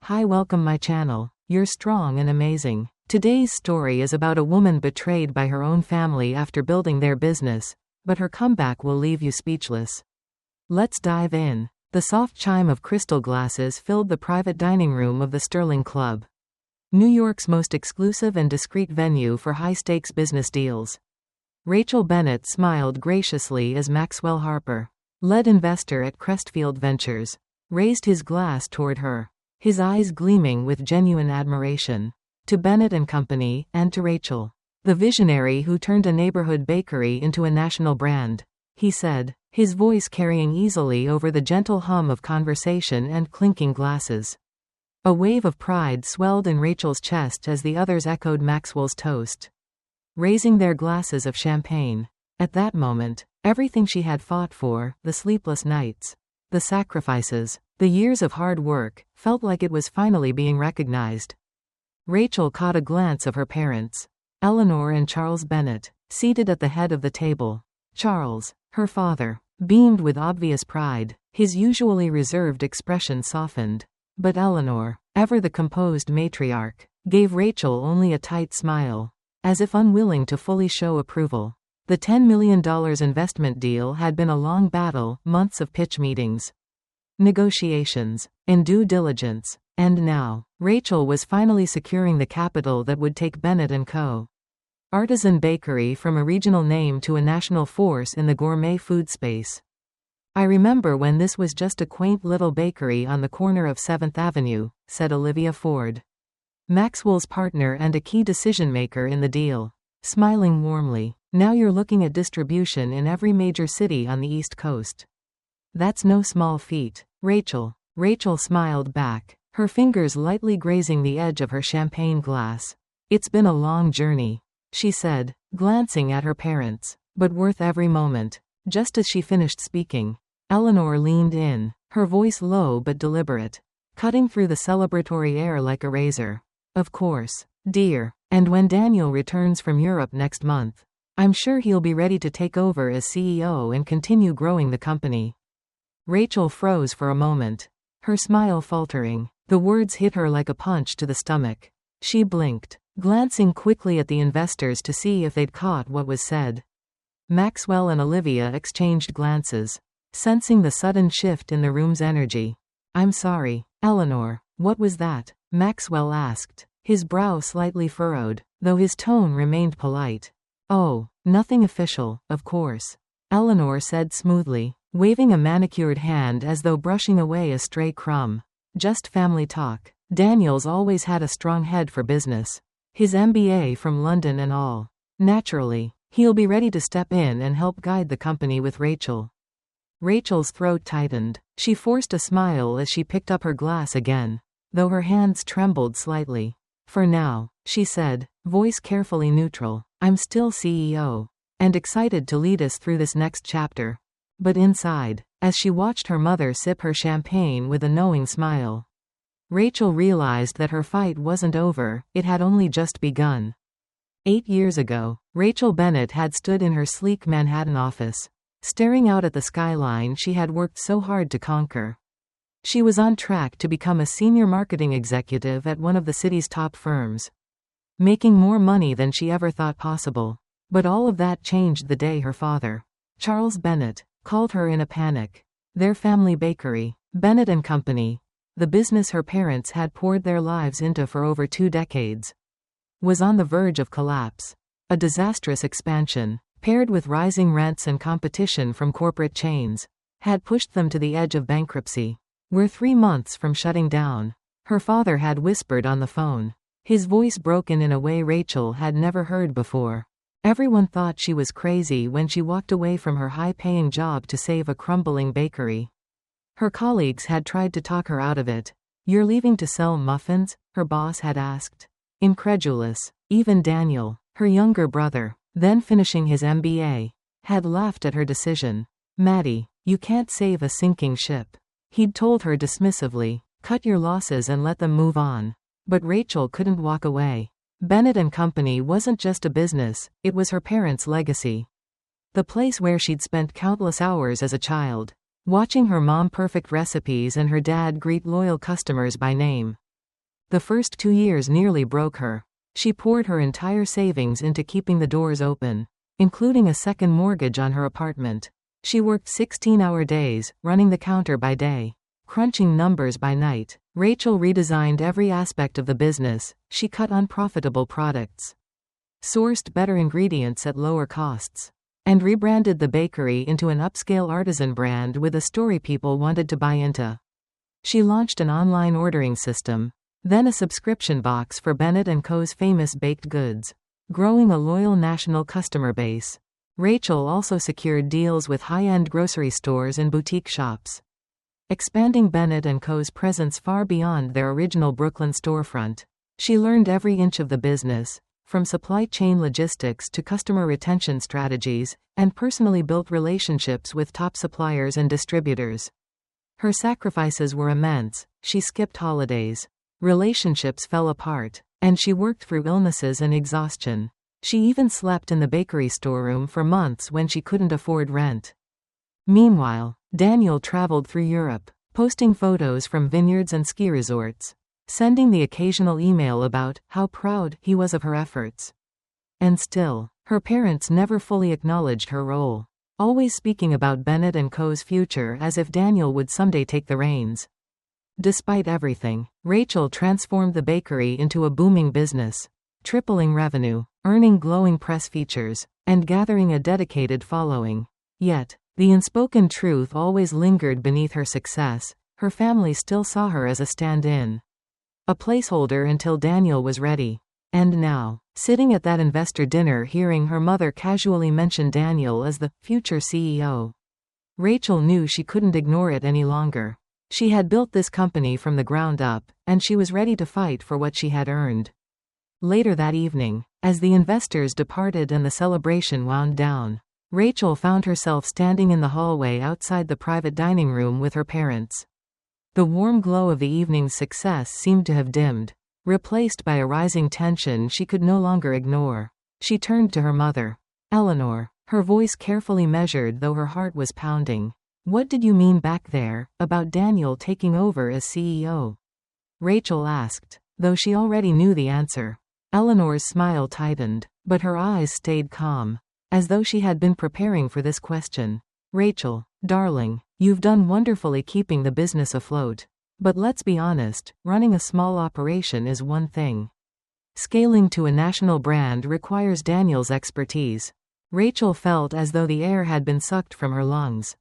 Hi, welcome my channel. You're strong and amazing. Today's story is about a woman betrayed by her own family after building their business, but her comeback will leave you speechless. Let's dive in. The soft chime of crystal glasses filled the private dining room of the Sterling Club, New York's most exclusive and discreet venue for high-stakes business deals. Rachel Bennett smiled graciously as Maxwell Harper, lead investor at Crestfield Ventures, raised his glass toward her, his eyes gleaming with genuine admiration. To Bennett and Company, and to Rachel, the visionary who turned a neighborhood bakery into a national brand, he said, his voice carrying easily over the gentle hum of conversation and clinking glasses. A wave of pride swelled in Rachel's chest as the others echoed Maxwell's toast, raising their glasses of champagne. At that moment, everything she had fought for, the sleepless nights, the sacrifices, the years of hard work, felt like it was finally being recognized. Rachel caught a glance of her parents, Eleanor and Charles Bennett, seated at the head of the table. Charles, her father, beamed with obvious pride, his usually reserved expression softened. But Eleanor, ever the composed matriarch, gave Rachel only a tight smile, as if unwilling to fully show approval. The $10 million investment deal had been a long battle, months of pitch meetings, negotiations, and due diligence. And now, Rachel was finally securing the capital that would take Bennett & Co. Artisan bakery from a regional name to a national force in the gourmet food space. I remember when this was just a quaint little bakery on the corner of 7th Avenue, said Olivia Ford, Maxwell's partner and a key decision-maker in the deal, smiling warmly. Now you're looking at distribution in every major city on the East Coast. That's no small feat, Rachel. Rachel smiled back, her fingers lightly grazing the edge of her champagne glass. It's been a long journey, she said, glancing at her parents, but worth every moment. Just as she finished speaking, Eleanor leaned in, her voice low but deliberate, cutting through the celebratory air like a razor. Of course, dear, and when Daniel returns from Europe next month, I'm sure he'll be ready to take over as CEO and continue growing the company. Rachel froze for a moment, her smile faltering. The words hit her like a punch to the stomach. She blinked, glancing quickly at the investors to see if they'd caught what was said. Maxwell and Olivia exchanged glances, sensing the sudden shift in the room's energy. I'm sorry, Eleanor, what was that? Maxwell asked, his brow slightly furrowed, though his tone remained polite. Oh, nothing official, of course, Eleanor said smoothly, waving a manicured hand as though brushing away a stray crumb. Just family talk. Daniel's always had a strong head for business. His MBA from London and all. Naturally, he'll be ready to step in and help guide the company with Rachel. Rachel's throat tightened. She forced a smile as she picked up her glass again, though her hands trembled slightly. For now, she said, voice carefully neutral, I'm still CEO, and excited to lead us through this next chapter. But inside, as she watched her mother sip her champagne with a knowing smile, Rachel realized that her fight wasn't over, it had only just begun. 8 years ago, Rachel Bennett had stood in her sleek Manhattan office, staring out at the skyline she had worked so hard to conquer. She was on track to become a senior marketing executive at one of the city's top firms, making more money than she ever thought possible. But all of that changed the day her father, Charles Bennett, called her in a panic. Their family bakery, Bennett & Company, the business her parents had poured their lives into for over 2 decades, was on the verge of collapse. A disastrous expansion, paired with rising rents and competition from corporate chains, had pushed them to the edge of bankruptcy. We're 3 months from shutting down, her father had whispered on the phone, his voice broken in a way Rachel had never heard before. Everyone thought she was crazy when she walked away from her high-paying job to save a crumbling bakery. Her colleagues had tried to talk her out of it. You're leaving to sell muffins? Her boss had asked, incredulous. Even Daniel, her younger brother, then finishing his MBA, had laughed at her decision. Maddie, you can't save a sinking ship, he'd told her dismissively. Cut your losses and let them move on. But Rachel couldn't walk away. Bennett & Company wasn't just a business, it was her parents' legacy. The place where she'd spent countless hours as a child, watching her mom perfect recipes and her dad greet loyal customers by name. The first 2 years nearly broke her. She poured her entire savings into keeping the doors open, including a second mortgage on her apartment. She worked 16-hour days, running the counter by day, crunching numbers by night. Rachel redesigned every aspect of the business. She cut unprofitable products, sourced better ingredients at lower costs, and rebranded the bakery into an upscale artisan brand with a story people wanted to buy into. She launched an online ordering system, then a subscription box for Bennett & Co.'s famous baked goods, growing a loyal national customer base. Rachel also secured deals with high-end grocery stores and boutique shops, expanding Bennett & Co.'s presence far beyond their original Brooklyn storefront. She learned every inch of the business, from supply chain logistics to customer retention strategies, and personally built relationships with top suppliers and distributors. Her sacrifices were immense. She skipped holidays, relationships fell apart, and she worked through illnesses and exhaustion. She even slept in the bakery storeroom for months when she couldn't afford rent. Meanwhile, Daniel traveled through Europe, posting photos from vineyards and ski resorts, sending the occasional email about how proud he was of her efforts. And still, her parents never fully acknowledged her role, always speaking about Bennett & Co.'s future as if Daniel would someday take the reins. Despite everything, Rachel transformed the bakery into a booming business, tripling revenue, earning glowing press features, and gathering a dedicated following. Yet, the unspoken truth always lingered beneath her success. Her family still saw her as a stand-in, a placeholder until Daniel was ready. And now, sitting at that investor dinner hearing her mother casually mention Daniel as the future CEO, Rachel knew she couldn't ignore it any longer. She had built this company from the ground up, and she was ready to fight for what she had earned. Later that evening, as the investors departed and the celebration wound down, Rachel found herself standing in the hallway outside the private dining room with her parents. The warm glow of the evening's success seemed to have dimmed, replaced by a rising tension she could no longer ignore. She turned to her mother, Eleanor, her voice carefully measured though her heart was pounding. "What did you mean back there, about Daniel taking over as CEO?" Rachel asked, though she already knew the answer. Eleanor's smile tightened, but her eyes stayed calm, as though she had been preparing for this question. "Rachel, darling, you've done wonderfully keeping the business afloat. But let's be honest, running a small operation is one thing. Scaling to a national brand requires Daniel's expertise." Rachel felt as though the air had been sucked from her lungs.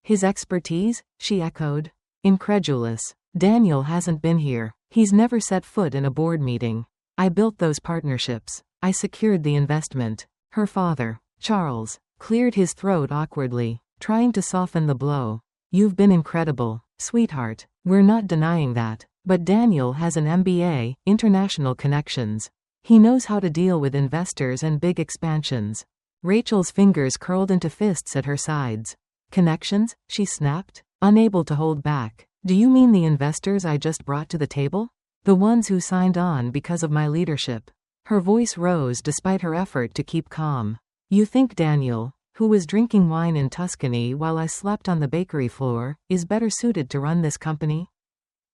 "His expertise?" she echoed, incredulous. "Daniel hasn't been here. He's never set foot in a board meeting. I built those partnerships. I secured the investment." Her father, Charles, cleared his throat awkwardly, trying to soften the blow. "You've been incredible, sweetheart. We're not denying that. But Daniel has an MBA, international connections. He knows how to deal with investors and big expansions." Rachel's fingers curled into fists at her sides. "Connections?" she snapped, unable to hold back. "Do you mean the investors I just brought to the table? The ones who signed on because of my leadership?" Her voice rose despite her effort to keep calm. "You think Daniel, who was drinking wine in Tuscany while I slept on the bakery floor, is better suited to run this company?"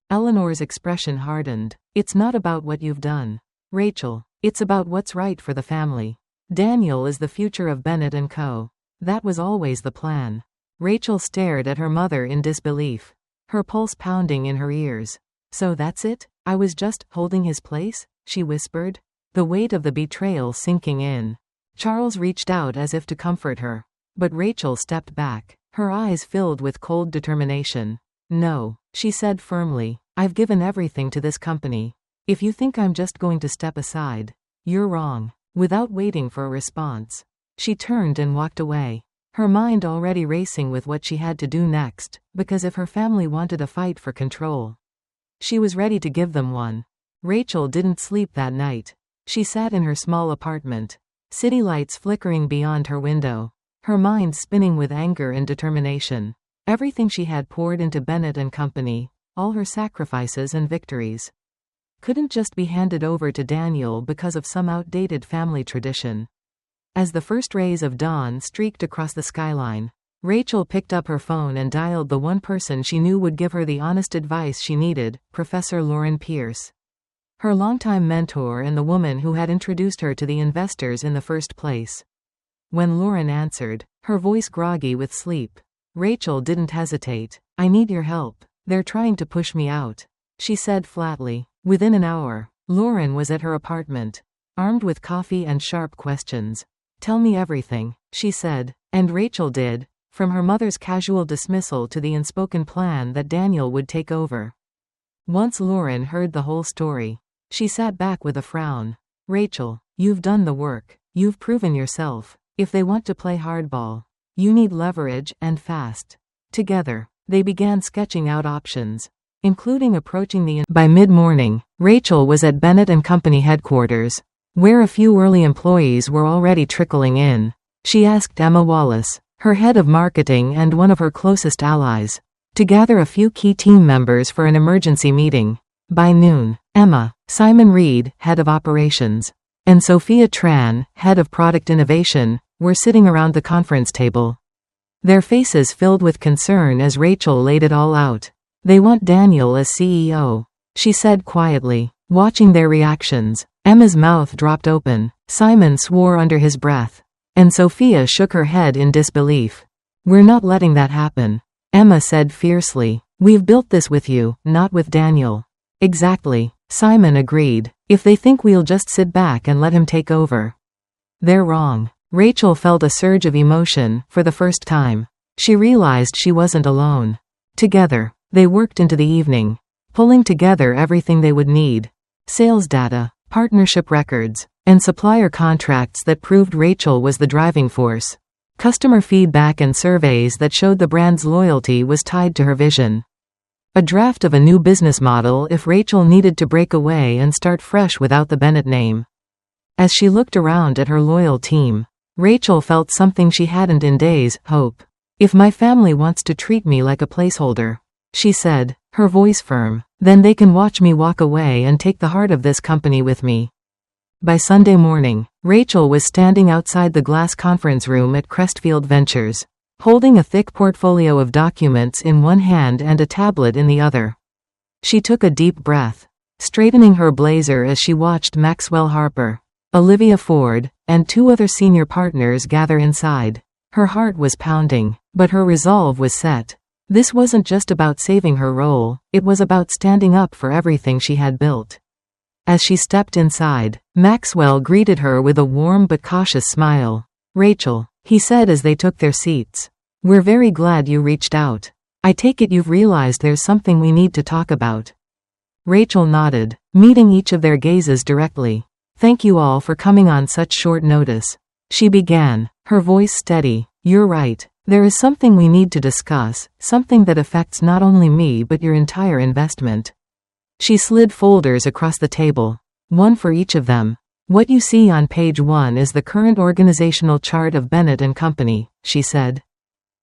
Eleanor's expression hardened. "It's not about what you've done, Rachel. It's about what's right for the family. Daniel is the future of Bennett & Co. That was always the plan." Rachel stared at her mother in disbelief, her pulse pounding in her ears. "So that's it? I was just holding his place?" she whispered, the weight of the betrayal sinking in. Charles reached out as if to comfort her, but Rachel stepped back, her eyes filled with cold determination. "No," she said firmly, "I've given everything to this company. If you think I'm just going to step aside, you're wrong." Without waiting for a response, she turned and walked away, her mind already racing with what she had to do next, because if her family wanted a fight for control, she was ready to give them one. Rachel didn't sleep that night. She sat in her small apartment, city lights flickering beyond her window, her mind spinning with anger and determination. Everything she had poured into Bennett & Company, all her sacrifices and victories, couldn't just be handed over to Daniel because of some outdated family tradition. As the first rays of dawn streaked across the skyline, Rachel picked up her phone and dialed the one person she knew would give her the honest advice she needed, Professor Lauren Pierce. her longtime mentor and the woman who had introduced her to the investors in the first place. When Lauren answered, her voice groggy with sleep, Rachel didn't hesitate. "I need your help. They're trying to push me out," she said flatly. Within an hour, Lauren was at her apartment, armed with coffee and sharp questions. "Tell me everything," she said, and Rachel did, from her mother's casual dismissal to the unspoken plan that Daniel would take over. Once Lauren heard the whole story, she sat back with a frown. "Rachel, you've done the work. You've proven yourself. If they want to play hardball, you need leverage, and fast." Together, they began sketching out options, including approaching the By mid-morning, Rachel was at Bennett and Company headquarters, where a few early employees were already trickling in. She asked Emma Wallace, her head of marketing and one of her closest allies, to gather a few key team members for an emergency meeting. By noon, Emma, Simon Reed, head of operations, and Sophia Tran, head of product innovation, were sitting around the conference table, their faces filled with concern as Rachel laid it all out. "They want Daniel as CEO," she said quietly. Watching their reactions, Emma's mouth dropped open, Simon swore under his breath, and Sophia shook her head in disbelief. "We're not letting that happen," Emma said fiercely. "We've built this with you, not with Daniel." "Exactly," Simon agreed. "If they think we'll just sit back and let him take over, they're wrong." Rachel felt a surge of emotion. For the first time, she realized she wasn't alone. Together, they worked into the evening, pulling together everything they would need: sales data, partnership records, and supplier contracts that proved Rachel was the driving force, customer feedback and surveys that showed the brand's loyalty was tied to her vision, a draft of a new business model if Rachel needed to break away and start fresh without the Bennett name. As she looked around at her loyal team, Rachel felt something she hadn't in days: hope. "If my family wants to treat me like a placeholder," she said, her voice firm, "then they can watch me walk away and take the heart of this company with me." By Sunday morning, Rachel was standing outside the glass conference room at Crestfield Ventures, holding a thick portfolio of documents in one hand and a tablet in the other. She took a deep breath, straightening her blazer as she watched Maxwell Harper, Olivia Ford, and two other senior partners gather inside. Her heart was pounding, but her resolve was set. This wasn't just about saving her role, it was about standing up for everything she had built. As she stepped inside, Maxwell greeted her with a warm but cautious smile. "Rachel," he said as they took their seats, "we're very glad you reached out. I take it you've realized there's something we need to talk about." Rachel nodded, meeting each of their gazes directly. "Thank you all for coming on such short notice," she began, her voice steady. "You're right. There is something we need to discuss, something that affects not only me but your entire investment." She slid folders across the table, one for each of them. "What you see on page 1 is the current organizational chart of Bennett and Company," she said,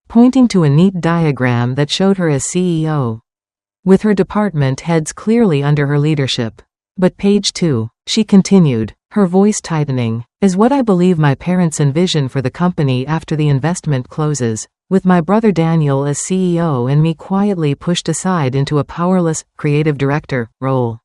pointing to a neat diagram that showed her as CEO, with her department heads clearly under her leadership. "But page 2, she continued, her voice tightening, "is what I believe my parents envision for the company after the investment closes, with my brother Daniel as CEO and me quietly pushed aside into a powerless, creative director role."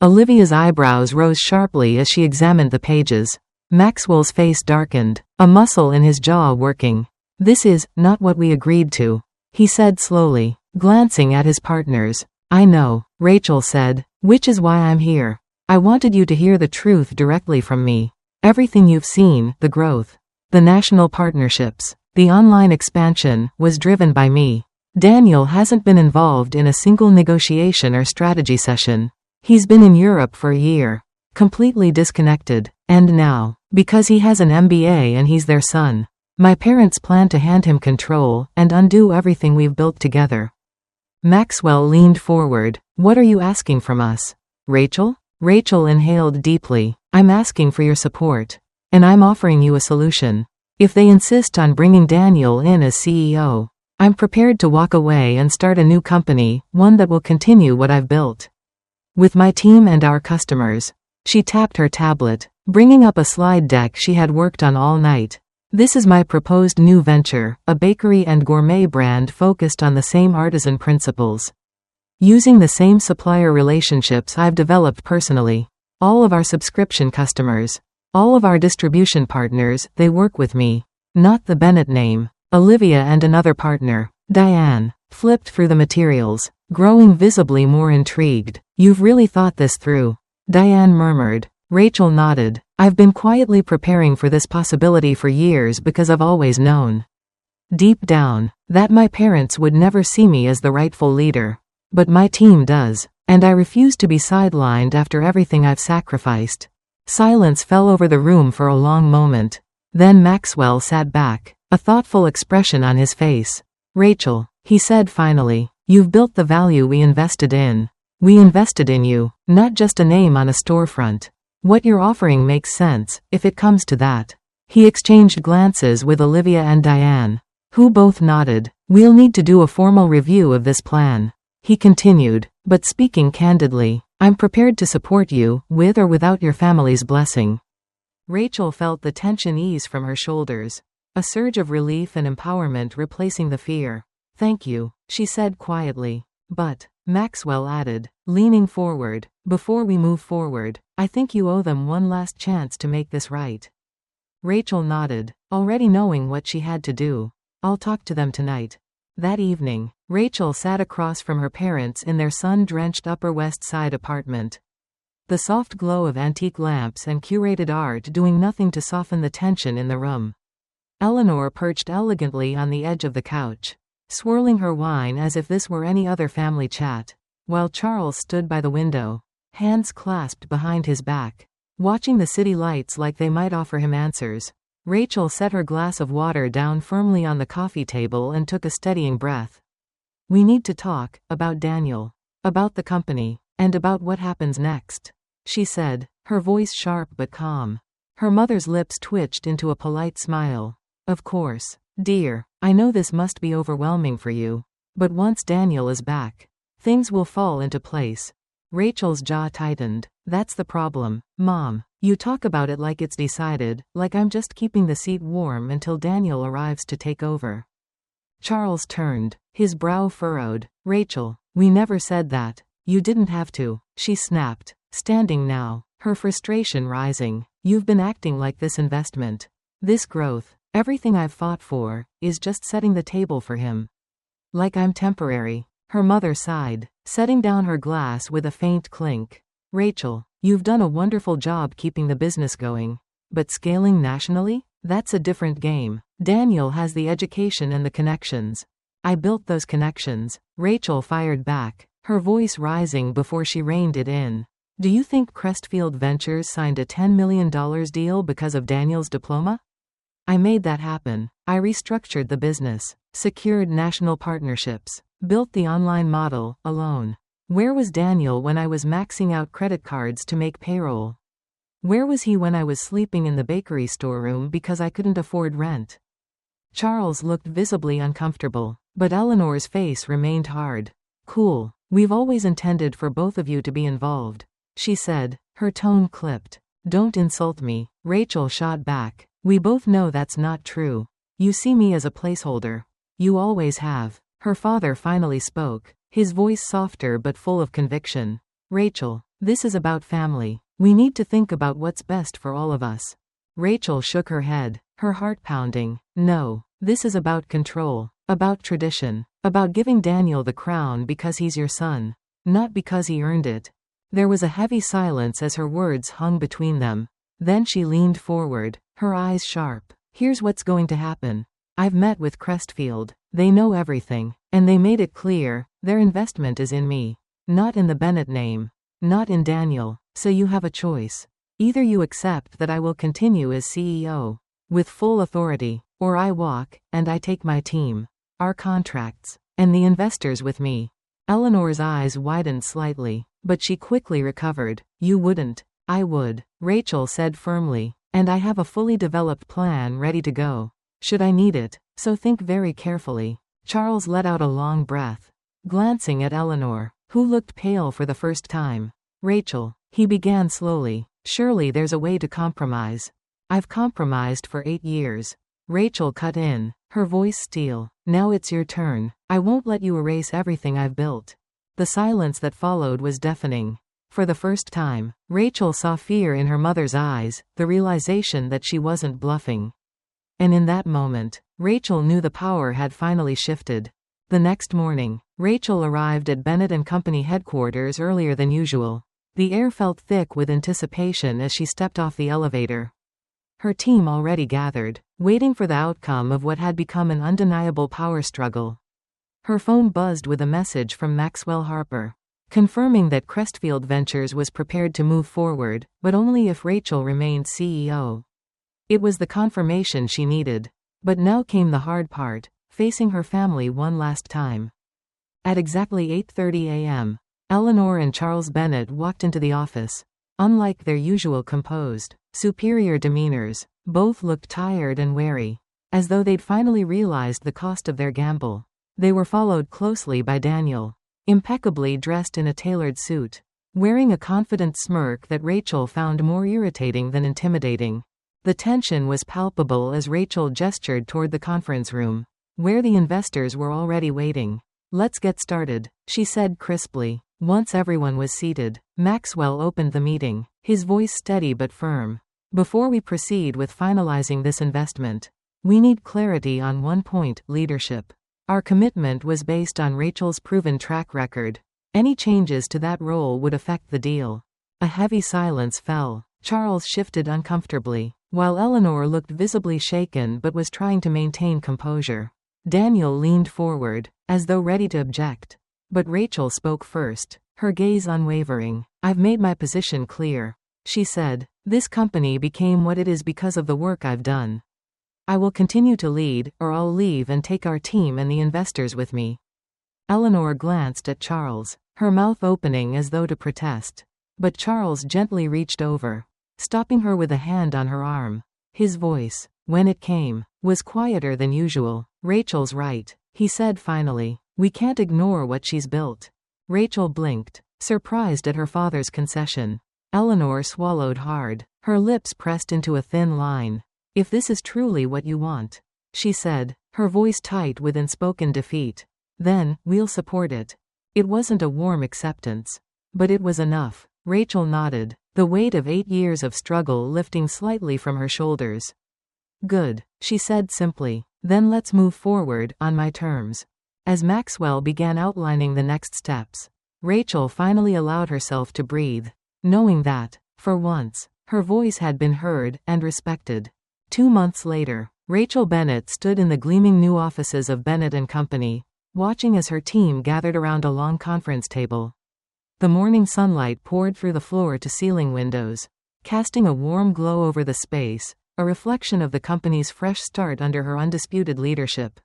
Olivia's eyebrows rose sharply as she examined the pages. Maxwell's face darkened, a muscle in his jaw working. "This is not what we agreed to," he said slowly, glancing at his partners. "I know," Rachel said, "which is why I'm here. I wanted you to hear the truth directly from me. Everything you've seen, the growth, the national partnerships, the online expansion, was driven by me. Daniel hasn't been involved in a single negotiation or strategy session. He's been in Europe for a year, completely disconnected, and now, because he has an MBA and he's their son, my parents plan to hand him control and undo everything we've built together." Maxwell leaned forward. "What are you asking from us, Rachel?" Rachel inhaled deeply. "I'm asking for your support. And I'm offering you a solution. If they insist on bringing Daniel in as CEO, I'm prepared to walk away and start a new company, one that will continue what I've built. With my team and our customers." She tapped her tablet, bringing up a slide deck she had worked on all night. "This is my proposed new venture, a bakery and gourmet brand focused on the same artisan principles. Using the same supplier relationships I've developed personally. All of our subscription customers. All of our distribution partners, they work with me. Not the Bennett name. Olivia and another partner. Diane. Flipped through the materials, growing visibly more intrigued. You've really thought this through. Diane murmured. Rachel nodded. I've been quietly preparing for this possibility for years because I've always known. Deep down, that my parents would never see me as the rightful leader. But my team does, and I refuse to be sidelined after everything I've sacrificed. Silence fell over the room for a long moment. Then Maxwell sat back, a thoughtful expression on his face. Rachel, he said finally, you've built the value we invested in. We invested in you, not just a name on a storefront. What you're offering makes sense, if it comes to that. He exchanged glances with Olivia and Diane, who both nodded. We'll need to do a formal review of this plan. He continued, but speaking candidly, I'm prepared to support you, with or without your family's blessing. Rachel felt the tension ease from her shoulders. A surge of relief and empowerment replacing the fear. Thank you, she said quietly. But, Maxwell added, leaning forward, before we move forward, I think you owe them one last chance to make this right. Rachel nodded, already knowing what she had to do. I'll talk to them tonight. That evening, Rachel sat across from her parents in their sun-drenched Upper West Side apartment. The soft glow of antique lamps and curated art doing nothing to soften the tension in the room. Eleanor perched elegantly on the edge of the couch, swirling her wine as if this were any other family chat, while Charles stood by the window, hands clasped behind his back, watching the city lights like they might offer him answers. Rachel set her glass of water down firmly on the coffee table and took a steadying breath. We need to talk about Daniel, about the company, and about what happens next, she said, her voice sharp but calm. Her mother's lips twitched into a polite smile. Of course, dear, I know this must be overwhelming for you, but once Daniel is back, things will fall into place. Rachel's jaw tightened. That's the problem, Mom. You talk about it like it's decided, like I'm just keeping the seat warm until Daniel arrives to take over. Charles turned, his brow furrowed. Rachel, we never said that. You didn't have to, she snapped, standing now, her frustration rising. You've been acting like this investment, this growth, everything I've fought for, is just setting the table for him. Like I'm temporary. Her mother sighed, setting down her glass with a faint clink. Rachel, you've done a wonderful job keeping the business going. But scaling nationally? That's a different game. Daniel has the education and the connections. I built those connections, Rachel fired back, her voice rising before she reined it in. Do you think Crestfield Ventures signed a $10 million deal because of Daniel's diploma? I made that happen. I restructured the business, secured national partnerships, built the online model, alone. Where was Daniel when I was maxing out credit cards to make payroll? Where was he when I was sleeping in the bakery storeroom because I couldn't afford rent? Charles looked visibly uncomfortable, but Eleanor's face remained hard. Cool. We've always intended for both of you to be involved, she said, her tone clipped. Don't insult me, Rachel shot back. We both know that's not true. You see me as a placeholder. You always have. Her father finally spoke, his voice softer but full of conviction. Rachel, this is about family. We need to think about what's best for all of us. Rachel shook her head, her heart pounding. No, this is about control, about tradition, about giving Daniel the crown because he's your son, not because he earned it. There was a heavy silence as her words hung between them. Then she leaned forward, her eyes sharp. Here's what's going to happen. I've met with Crestfield. They know everything, and they made it clear, their investment is in me, not in the Bennett name, not in Daniel, so you have a choice. Either you accept that I will continue as CEO, with full authority, or I walk, and I take my team, our contracts, and the investors with me. Eleanor's eyes widened slightly, but she quickly recovered. You wouldn't. I would, Rachel said firmly, and I have a fully developed plan ready to go, should I need it, so think very carefully. Charles let out a long breath, glancing at Eleanor, who looked pale for the first time. Rachel, he began slowly, surely there's a way to compromise. I've compromised for 8 years. Rachel cut in, her voice steel. Now it's your turn. I won't let you erase everything I've built. The silence that followed was deafening. For the first time, Rachel saw fear in her mother's eyes, the realization that she wasn't bluffing. And in that moment, Rachel knew the power had finally shifted. The next morning, Rachel arrived at Bennett & Company headquarters earlier than usual. The air felt thick with anticipation as she stepped off the elevator. Her team already gathered, waiting for the outcome of what had become an undeniable power struggle. Her phone buzzed with a message from Maxwell Harper, confirming that Crestfield Ventures was prepared to move forward, but only if Rachel remained CEO. It was the confirmation she needed. But now came the hard part, facing her family one last time. At exactly 8:30 a.m., Eleanor and Charles Bennett walked into the office. Unlike their usual composed, superior demeanors, both looked tired and wary, as though they'd finally realized the cost of their gamble. They were followed closely by Daniel, impeccably dressed in a tailored suit, wearing a confident smirk that Rachel found more irritating than intimidating. The tension was palpable as Rachel gestured toward the conference room, where the investors were already waiting. "Let's get started," she said crisply. Once everyone was seated, Maxwell opened the meeting, his voice steady but firm. "Before we proceed with finalizing this investment, we need clarity on one point: leadership. Our commitment was based on Rachel's proven track record. Any changes to that role would affect the deal." A heavy silence fell. Charles shifted uncomfortably, while Eleanor looked visibly shaken but was trying to maintain composure. Daniel leaned forward, as though ready to object. But Rachel spoke first, her gaze unwavering. "I've made my position clear," she said. "This company became what it is because of the work I've done. I will continue to lead, or I'll leave and take our team and the investors with me." Eleanor glanced at Charles, her mouth opening as though to protest. But Charles gently reached over, stopping her with a hand on her arm. His voice, when it came, was quieter than usual. "Rachel's right," he said finally. "We can't ignore what she's built." Rachel blinked, surprised at her father's concession. Eleanor swallowed hard, her lips pressed into a thin line. "If this is truly what you want," she said, her voice tight with unspoken defeat, "then we'll support it." It wasn't a warm acceptance, but it was enough. Rachel nodded, the weight of 8 years of struggle lifting slightly from her shoulders. "Good," she said simply. "Then let's move forward, on my terms." As Maxwell began outlining the next steps, Rachel finally allowed herself to breathe, knowing that, for once, her voice had been heard and respected. 2 months later, Rachel Bennett stood in the gleaming new offices of Bennett & Company, watching as her team gathered around a long conference table. The morning sunlight poured through the floor-to-ceiling windows, casting a warm glow over the space, a reflection of the company's fresh start under her undisputed leadership.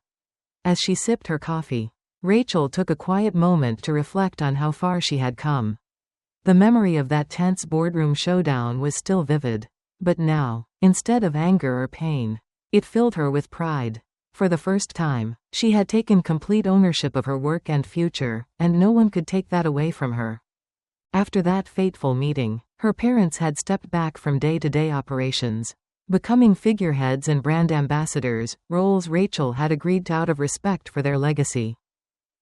As she sipped her coffee, Rachel took a quiet moment to reflect on how far she had come. The memory of that tense boardroom showdown was still vivid, but now, instead of anger or pain, it filled her with pride. For the first time, she had taken complete ownership of her work and future, and no one could take that away from her. After that fateful meeting, her parents had stepped back from day-to-day operations, becoming figureheads and brand ambassadors, roles Rachel had agreed to out of respect for their legacy.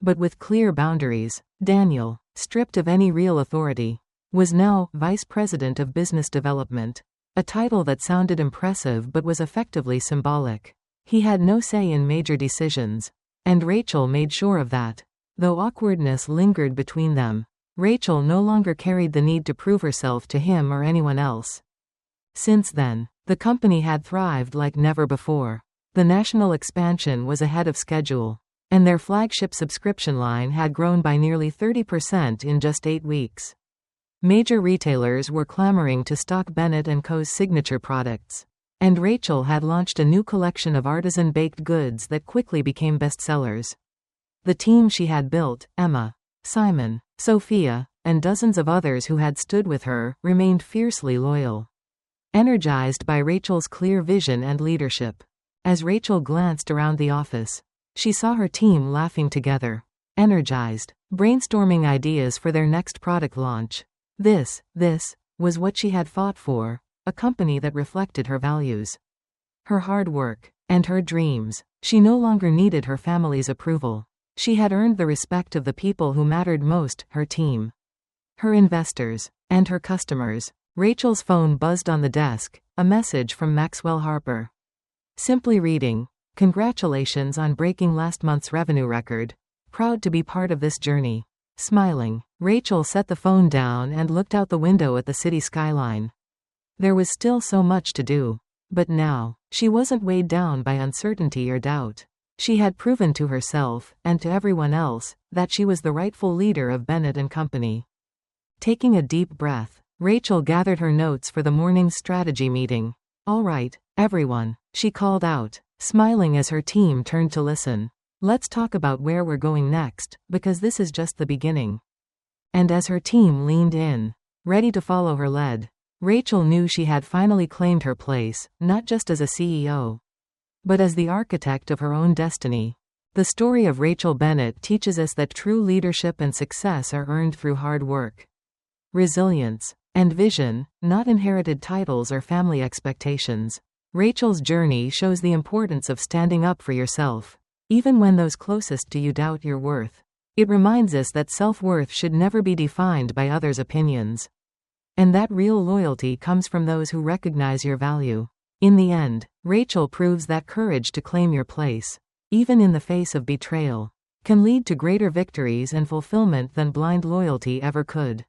But with clear boundaries, Daniel, stripped of any real authority, was now Vice President of Business Development, a title that sounded impressive but was effectively symbolic. He had no say in major decisions, and Rachel made sure of that. Though awkwardness lingered between them, Rachel no longer carried the need to prove herself to him or anyone else. Since then, the company had thrived like never before. The national expansion was ahead of schedule, and their flagship subscription line had grown by nearly 30% in just 8 weeks. Major retailers were clamoring to stock Bennett & Co.'s signature products, and Rachel had launched a new collection of artisan baked goods that quickly became bestsellers. The team she had built, Emma, Simon, Sophia, and dozens of others who had stood with her, remained fiercely loyal. Energized by Rachel's clear vision and leadership. As Rachel glanced around the office, she saw her team laughing together, energized, brainstorming ideas for their next product launch. This was what she had fought for, a company that reflected her values, her hard work, and her dreams. She no longer needed her family's approval. She had earned the respect of the people who mattered most, her team, her investors, and her customers. Rachel's phone buzzed on the desk, a message from Maxwell Harper. Simply reading, "Congratulations on breaking last month's revenue record. Proud to be part of this journey." Smiling, Rachel set the phone down and looked out the window at the city skyline. There was still so much to do. But now, she wasn't weighed down by uncertainty or doubt. She had proven to herself, and to everyone else, that she was the rightful leader of Bennett and Company. Taking a deep breath, Rachel gathered her notes for the morning's strategy meeting. "All right, everyone," she called out, smiling as her team turned to listen. "Let's talk about where we're going next, because this is just the beginning." And as her team leaned in, ready to follow her lead, Rachel knew she had finally claimed her place, not just as a CEO, but as the architect of her own destiny. The story of Rachel Bennett teaches us that true leadership and success are earned through hard work, resilience, and vision, not inherited titles or family expectations. Rachel's journey shows the importance of standing up for yourself, even when those closest to you doubt your worth. It reminds us that self-worth should never be defined by others' opinions, and that real loyalty comes from those who recognize your value. In the end, Rachel proves that courage to claim your place, even in the face of betrayal, can lead to greater victories and fulfillment than blind loyalty ever could.